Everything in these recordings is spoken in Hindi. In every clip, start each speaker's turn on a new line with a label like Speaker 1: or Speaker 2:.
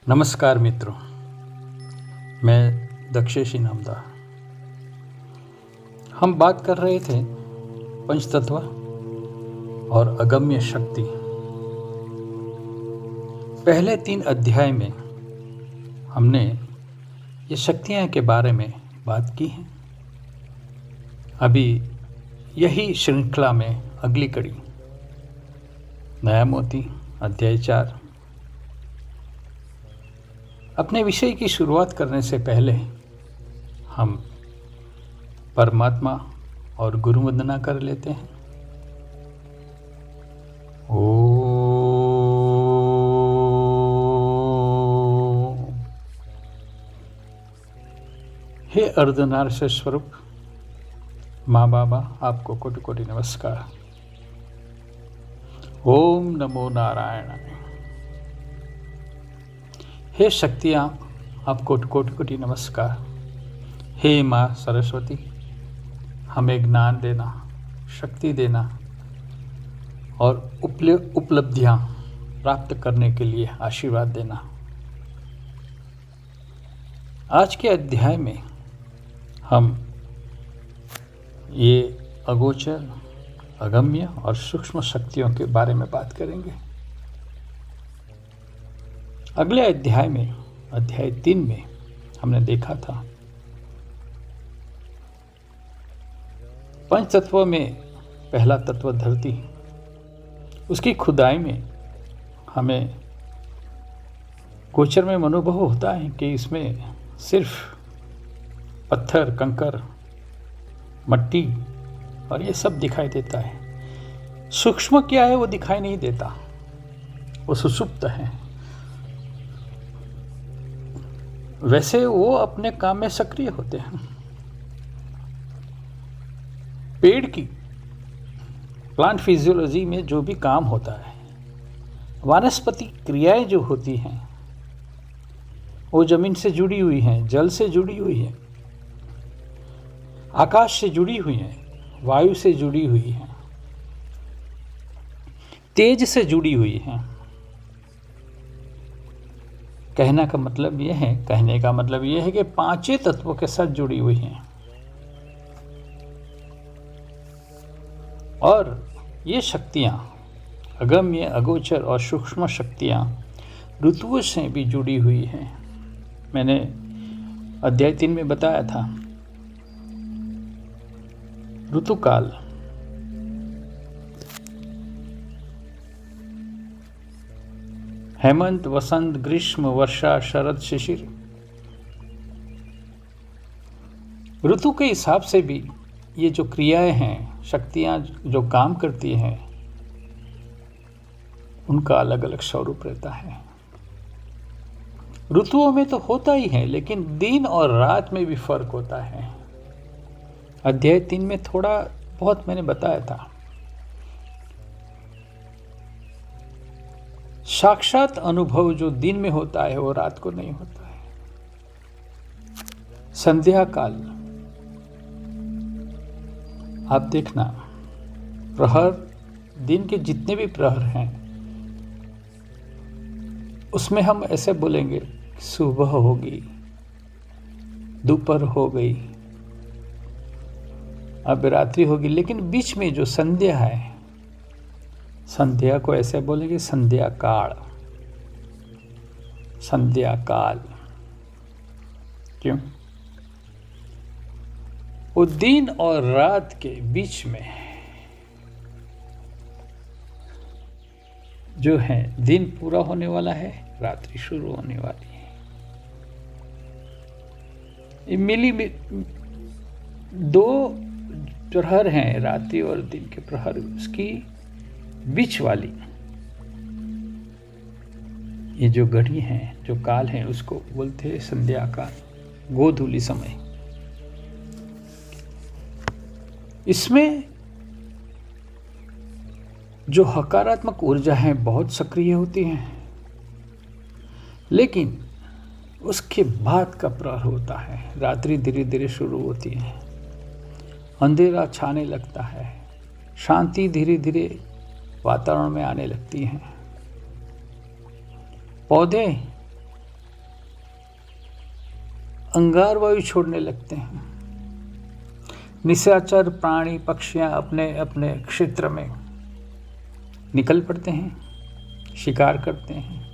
Speaker 1: नमस्कार मित्रों, मैं दक्षेश इनामदार। हम बात कर रहे थे पंचतत्व और अगम्य शक्ति। पहले 3 अध्याय में हमने ये शक्तियाँ के बारे में बात की है। अभी यही श्रृंखला में अगली कड़ी नया मोती अध्याय 4। अपने विषय की शुरुआत करने से पहले हम परमात्मा और गुरु वंदना कर लेते हैं। हे अर्धनारीश्वर स्वरूप माँ बाबा, आपको कोटि कोटि नमस्कार। ओम नमो नारायण। हे शक्तियाँ, आपको कोटि कोटि नमस्कार। हे माँ सरस्वती, हमें ज्ञान देना, शक्ति देना और उपलब्धियाँ प्राप्त करने के लिए आशीर्वाद देना। आज के अध्याय में हम ये अगोचर, अगम्य और सूक्ष्म शक्तियों के बारे में बात करेंगे। अगले अध्याय में, अध्याय 3 में हमने देखा था पंच तत्व में पहला तत्व धरती, उसकी खुदाई में हमें गोचर में अनुभव होता है कि इसमें सिर्फ पत्थर, कंकर, मट्टी और ये सब दिखाई देता है। सूक्ष्म क्या है वो दिखाई नहीं देता, वो सुषुप्त है। वैसे वो अपने काम में सक्रिय होते हैं। पेड़ की प्लांट फिजियोलॉजी में जो भी काम होता है, वनस्पति क्रियाएं जो होती हैं, वो जमीन से जुड़ी हुई हैं, जल से जुड़ी हुई है, आकाश से जुड़ी हुई हैं, वायु से जुड़ी हुई हैं, तेज से जुड़ी हुई हैं। कहने का मतलब यह है कि 5 तत्वों के साथ जुड़ी हुई हैं। और ये शक्तियाँ, अगम्य, अगोचर और सूक्ष्म शक्तियाँ ऋतुओं से भी जुड़ी हुई हैं। मैंने अध्याय 3 में बताया था ऋतुकाल, हेमंत, वसंत, ग्रीष्म, वर्षा, शरद, शिशिर। ऋतु के हिसाब से भी ये जो क्रियाएं हैं, शक्तियां जो काम करती हैं, उनका अलग अलग स्वरूप रहता है। ऋतुओं में तो होता ही है, लेकिन दिन और रात में भी फर्क होता है। अध्याय 3 में थोड़ा बहुत मैंने बताया था। साक्षात अनुभव जो दिन में होता है वो रात को नहीं होता है। संध्या काल, आप देखना, प्रहर, दिन के जितने भी प्रहर हैं उसमें हम ऐसे बोलेंगे, सुबह होगी, दोपहर हो गई, अब रात्रि होगी। लेकिन बीच में जो संध्या है, संध्या को ऐसे बोलेंगे संध्या काल, संध्या काल। क्यों? वो दिन और रात के बीच में जो है, दिन पूरा होने वाला है, रात्रि शुरू होने वाली है। ये मिली 2 प्रहर हैं, रात्रि और दिन के प्रहर, उसकी बीच वाली ये जो घड़ी है, जो काल है, उसको बोलते हैं संध्या काल, गोधूली समय। इसमें जो हकारात्मक ऊर्जा है बहुत सक्रिय होती है, लेकिन उसके बाद का प्रहर होता है, रात्रि धीरे धीरे शुरू होती है, अंधेरा छाने लगता है, शांति धीरे धीरे वातावरण में आने लगती हैं। पौधे अंगार वायु छोड़ने लगते हैं। निशाचर प्राणी पक्षियां अपने अपने क्षेत्र में निकल पड़ते हैं, शिकार करते हैं।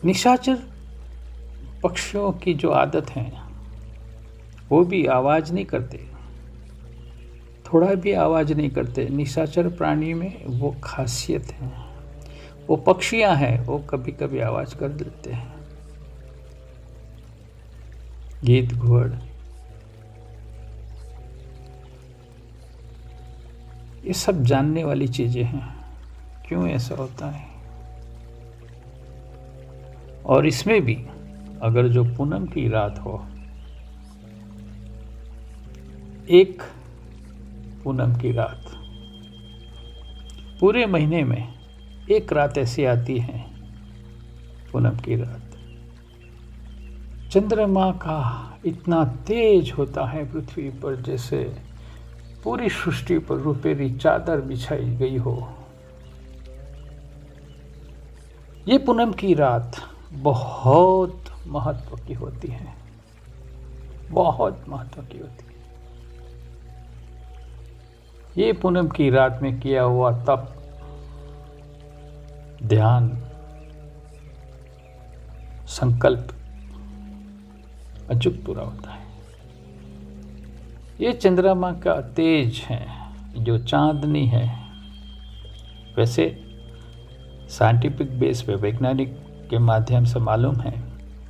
Speaker 1: निशाचर पक्षियों की जो आदत है वो भी आवाज नहीं करते, थोड़ा भी आवाज नहीं करते। निशाचर प्राणी में वो खासियत है। वो पक्षियां हैं, वो कभी कभी आवाज कर देते हैं। गीत घुड़ ये सब जानने वाली चीजें हैं, क्यों ऐसा होता है। और इसमें भी अगर जो पूनम की रात हो, एक पूनम की रात, पूरे महीने में एक रात ऐसी आती है पूनम की रात, चंद्रमा का इतना तेज होता है पृथ्वी पर जैसे पूरी सृष्टि पर रुपेरी चादर बिछाई गई हो। ये पूनम की रात बहुत महत्व की होती है, बहुत महत्व की होती है। ये पूनम की रात में किया हुआ तप, ध्यान, संकल्प अचूक पूरा होता है। ये चंद्रमा का तेज है, जो चांदनी है। वैसे साइंटिफिक बेस पे, वैज्ञानिक के माध्यम से मालूम है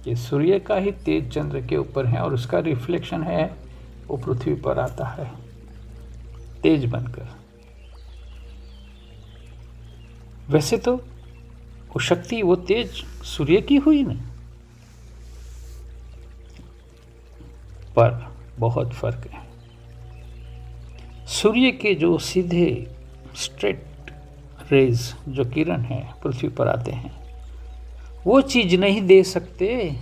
Speaker 1: कि सूर्य का ही तेज चंद्र के ऊपर है और उसका रिफ्लेक्शन है वो पृथ्वी पर आता है तेज बनकर। वैसे तो वो शक्ति, वो तेज सूर्य की हुई ना, पर बहुत फर्क है। सूर्य के जो सीधे स्ट्रेट रेज, जो किरण है पृथ्वी पर आते हैं, वो चीज नहीं दे सकते,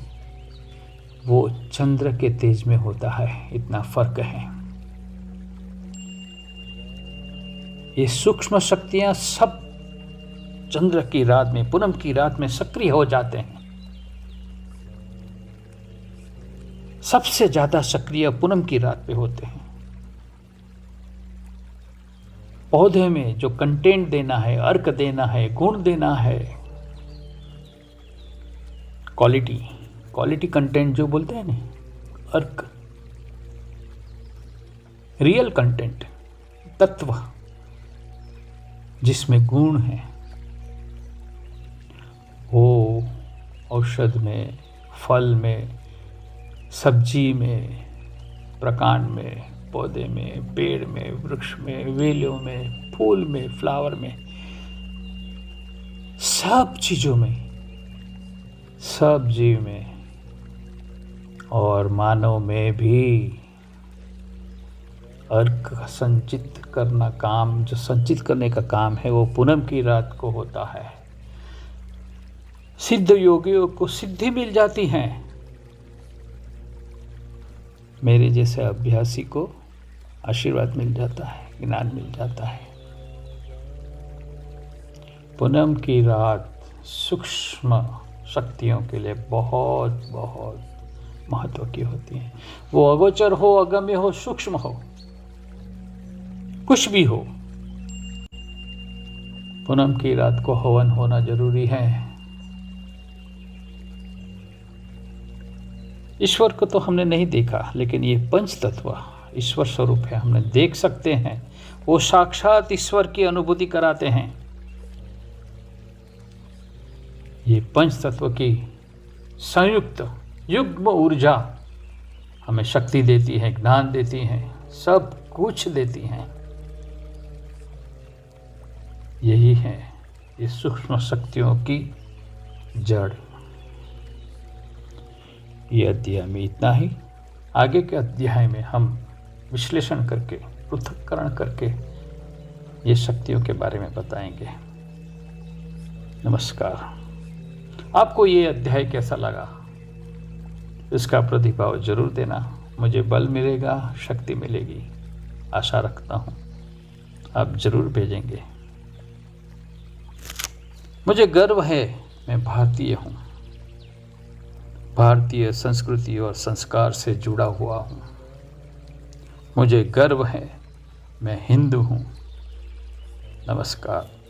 Speaker 1: वो चंद्र के तेज में होता है। इतना फर्क है। ये सूक्ष्म शक्तियां सब चंद्र की रात में, पूनम की रात में सक्रिय हो जाते हैं। सबसे ज्यादा सक्रिय पूनम की रात पे होते हैं। पौधे में जो कंटेंट देना है, अर्क देना है, गुण देना है, क्वालिटी कंटेंट जो बोलते हैं ना, अर्क, रियल कंटेंट, तत्व जिसमें गुण है, वो औषध में, फल में, सब्जी में, प्रकांड में, पौधे में, पेड़ में, वृक्ष में, वेलों में, फूल में, फ्लावर में, सब चीजों में, सब जीव में और मानव में भी अर्क संचित करना काम, जो संचित करने का काम है, वो पूनम की रात को होता है। सिद्ध योगियों को सिद्धि मिल जाती है, मेरे जैसे अभ्यासी को आशीर्वाद मिल जाता है, ज्ञान मिल जाता है। पूनम की रात सूक्ष्म शक्तियों के लिए बहुत बहुत महत्व की होती है। वो अगोचर हो, अगम्य हो, सूक्ष्म हो, कुछ भी हो, पूनम की रात को हवन होना जरूरी है। ईश्वर को तो हमने नहीं देखा, लेकिन ये पंच तत्व ईश्वर स्वरूप है, हमने देख सकते हैं। वो साक्षात ईश्वर की अनुभूति कराते हैं। ये पंच तत्व की संयुक्त युग्म ऊर्जा हमें शक्ति देती है, ज्ञान देती है, सब कुछ देती हैं। यही है ये सूक्ष्म शक्तियों की जड़। ये अध्याय में इतना ही। आगे के अध्याय में हम विश्लेषण करके, पृथक्करण करके ये शक्तियों के बारे में बताएंगे। नमस्कार। आपको ये अध्याय कैसा लगा, इसका प्रतिभाव जरूर देना। मुझे बल मिलेगा, शक्ति मिलेगी, आशा रखता हूँ आप जरूर भेजेंगे। मुझे गर्व है मैं भारतीय हूँ, भारतीय संस्कृति और संस्कार से जुड़ा हुआ हूँ। मुझे गर्व है, मैं हिंदू हूँ। नमस्कार।